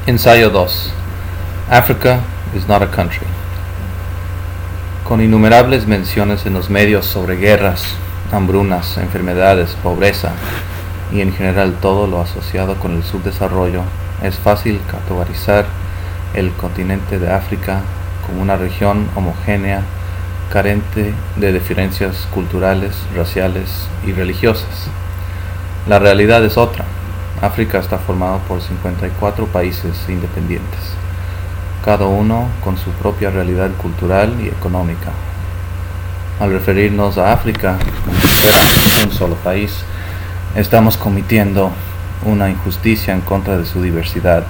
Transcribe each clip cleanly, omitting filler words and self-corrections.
Ensayo 2. Africa is not a country. Con innumerables menciones en los medios sobre guerras, hambrunas, enfermedades, pobreza y en general todo lo asociado con el subdesarrollo, es fácil categorizar el continente de África como una región homogénea, carente de diferencias culturales, raciales y religiosas. La realidad es otra. África está formado por 54 países independientes, cada uno con su propia realidad cultural y económica. Al referirnos a África como si fuera un solo país, estamos cometiendo una injusticia en contra de su diversidad,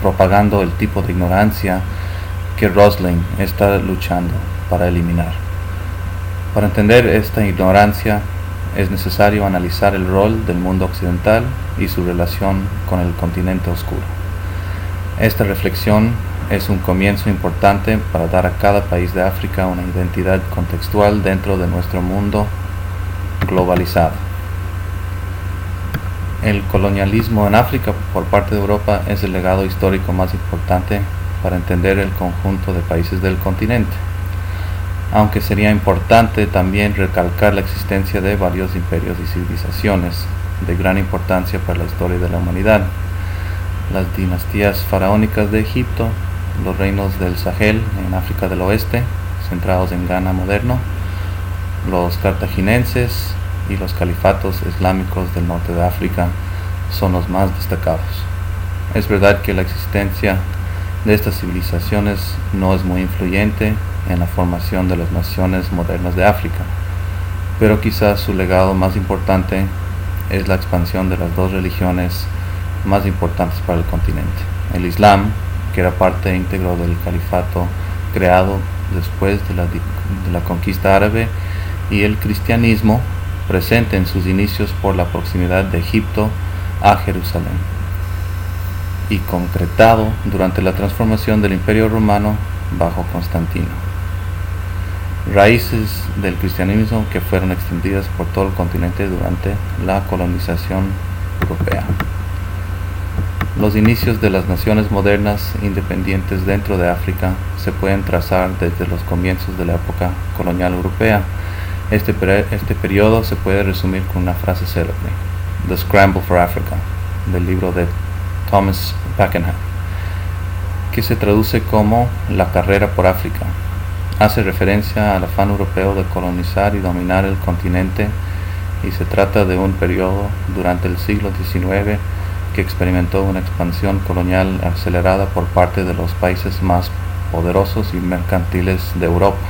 propagando el tipo de ignorancia que Rosling está luchando para eliminar. Para entender esta ignorancia es necesario analizar el rol del mundo occidental y su relación con el continente oscuro. Esta reflexión es un comienzo importante para dar a cada país de África una identidad contextual dentro de nuestro mundo globalizado. El colonialismo en África por parte de Europa es el legado histórico más importante para entender el conjunto de países del continente, aunque sería importante también recalcar la existencia de varios imperios y civilizaciones de gran importancia para la historia de la humanidad: las dinastías faraónicas de Egipto, los reinos del Sahel en África del Oeste, centrados en Ghana moderno, los cartagineses y los califatos islámicos del norte de África son los más destacados. Es verdad que la existencia de estas civilizaciones no es muy influyente en la formación de las naciones modernas de África, pero quizás su legado más importante es la expansión de las dos religiones más importantes para el continente: el Islam, que era parte íntegro del califato creado después de la conquista árabe, y el cristianismo, presente en sus inicios por la proximidad de Egipto a Jerusalén y concretado durante la transformación del Imperio Romano bajo Constantino. Raíces del cristianismo que fueron extendidas por todo el continente durante la colonización europea. Los inicios de las naciones modernas independientes dentro de África se pueden trazar desde los comienzos de la época colonial europea. Este periodo se puede resumir con una frase célebre: The Scramble for Africa, del libro de Thomas Pakenham, que se traduce como La carrera por África. Hace referencia al afán europeo de colonizar y dominar el continente, y se trata de un periodo durante el siglo XIX que experimentó una expansión colonial acelerada por parte de los países más poderosos y mercantiles de Europa.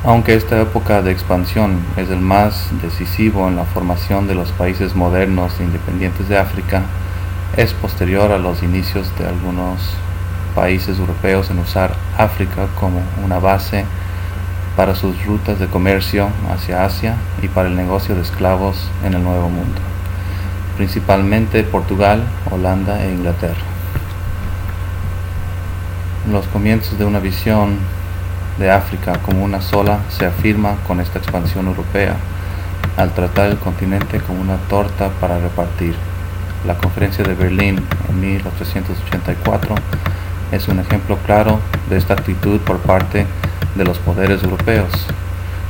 Aunque esta época de expansión es el más decisivo en la formación de los países modernos e independientes de África, es posterior a los inicios de algunos países europeos en usar África como una base para sus rutas de comercio hacia Asia y para el negocio de esclavos en el Nuevo Mundo, principalmente Portugal, Holanda e Inglaterra. Los comienzos de una visión de África como una sola se afirma con esta expansión europea, al tratar el continente como una torta para repartir. La Conferencia de Berlín en 1884 es un ejemplo claro de esta actitud por parte de los poderes europeos,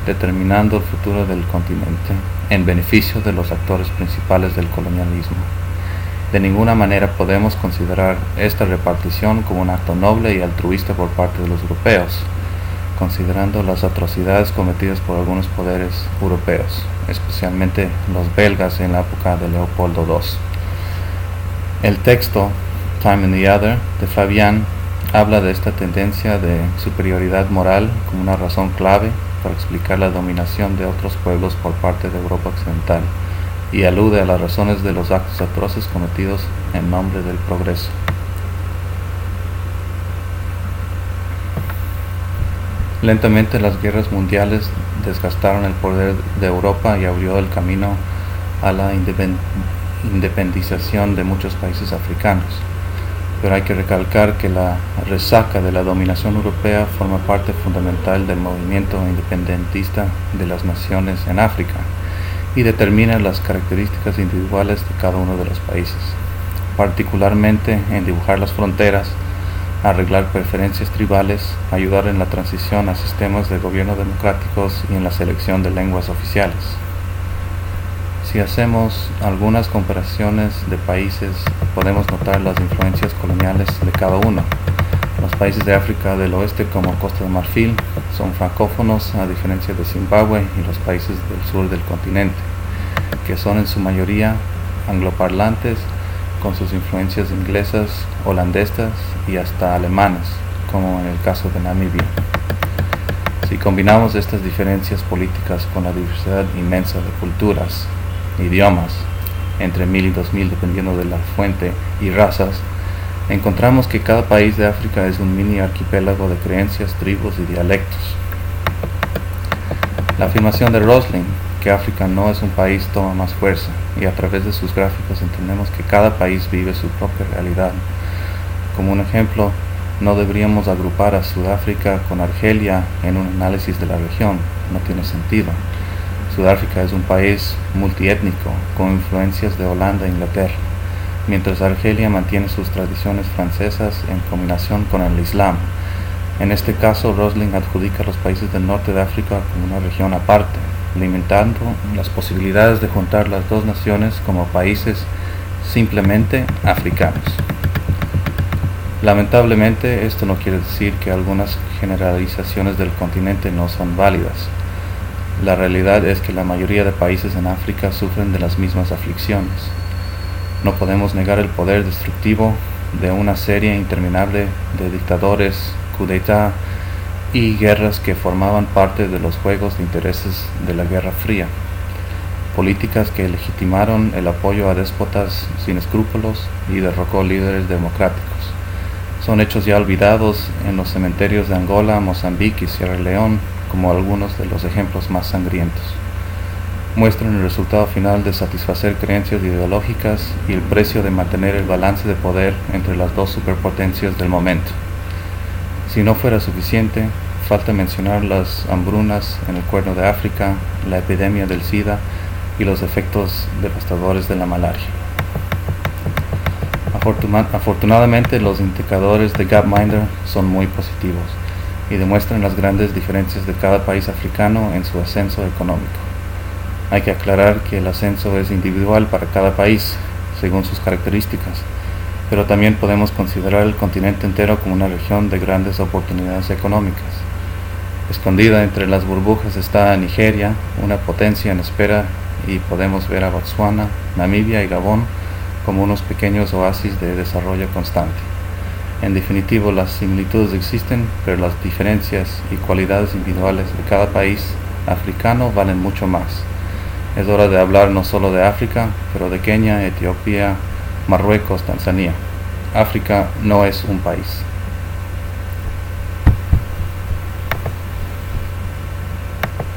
determinando el futuro del continente en beneficio de los actores principales del colonialismo. De ninguna manera podemos considerar esta repartición como un acto noble y altruista por parte de los europeos, considerando las atrocidades cometidas por algunos poderes europeos, especialmente los belgas en la época de Leopoldo II. El texto Time and the Other de Fabian habla de esta tendencia de superioridad moral como una razón clave para explicar la dominación de otros pueblos por parte de Europa occidental, y alude a las razones de los actos atroces cometidos en nombre del progreso. Lentamente las guerras mundiales desgastaron el poder de Europa y abrió el camino a la independización de muchos países africanos. Pero hay que recalcar que la resaca de la dominación europea forma parte fundamental del movimiento independentista de las naciones en África y determina las características individuales de cada uno de los países. particularmente en dibujar las fronteras, arreglar preferencias tribales, ayudar en la transición a sistemas de gobierno democráticos y en la selección de lenguas oficiales. Si hacemos algunas comparaciones de países, podemos notar las influencias coloniales de cada uno. Los países de África del Oeste, como Costa de Marfil, son francófonos a diferencia de Zimbabue y los países del sur del continente, que son en su mayoría angloparlantes, con sus influencias inglesas, holandesas y hasta alemanas, como en el caso de Namibia. Si combinamos estas diferencias políticas con la diversidad inmensa de culturas, idiomas, entre 1000 y 2000 dependiendo de la fuente, y razas, encontramos que cada país de África es un mini archipiélago de creencias, tribus y dialectos. La afirmación de Rosling, que África no es un país, toma más fuerza, y a través de sus gráficos entendemos que cada país vive su propia realidad. Como un ejemplo, no deberíamos agrupar a Sudáfrica con Argelia en un análisis de la región, no tiene sentido. Sudáfrica es un país multiétnico, con influencias de Holanda e Inglaterra, mientras Argelia mantiene sus tradiciones francesas en combinación con el Islam. En este caso, Rosling adjudica a los países del norte de África como una región aparte, limitando las posibilidades de juntar las dos naciones como países simplemente africanos. Lamentablemente, esto no quiere decir que algunas generalizaciones del continente no son válidas. La realidad es que la mayoría de países en África sufren de las mismas aflicciones. No podemos negar el poder destructivo de una serie interminable de dictadores, coup d'état y guerras que formaban parte de los juegos de intereses de la Guerra Fría. Políticas que legitimaron el apoyo a déspotas sin escrúpulos y derrocó líderes democráticos. Son hechos ya olvidados en los cementerios de Angola, Mozambique y Sierra León como algunos de los ejemplos más sangrientos. Muestran el resultado final de satisfacer creencias ideológicas y el precio de mantener el balance de poder entre las dos superpotencias del momento. Si no fuera suficiente, falta mencionar las hambrunas en el Cuerno de África, la epidemia del SIDA y los efectos devastadores de la malaria. Afortunadamente, los indicadores de Gapminder son muy positivos y demuestran las grandes diferencias de cada país africano en su ascenso económico. Hay que aclarar que el ascenso es individual para cada país, según sus características, pero también podemos considerar el continente entero como una región de grandes oportunidades económicas. Escondida entre las burbujas está Nigeria, una potencia en espera, y podemos ver a Botsuana, Namibia y Gabón como unos pequeños oasis de desarrollo constante. En definitivo, las similitudes existen, pero las diferencias y cualidades individuales de cada país africano valen mucho más. Es hora de hablar no solo de África, pero de Kenia, Etiopía, Marruecos, Tanzania. África no es un país.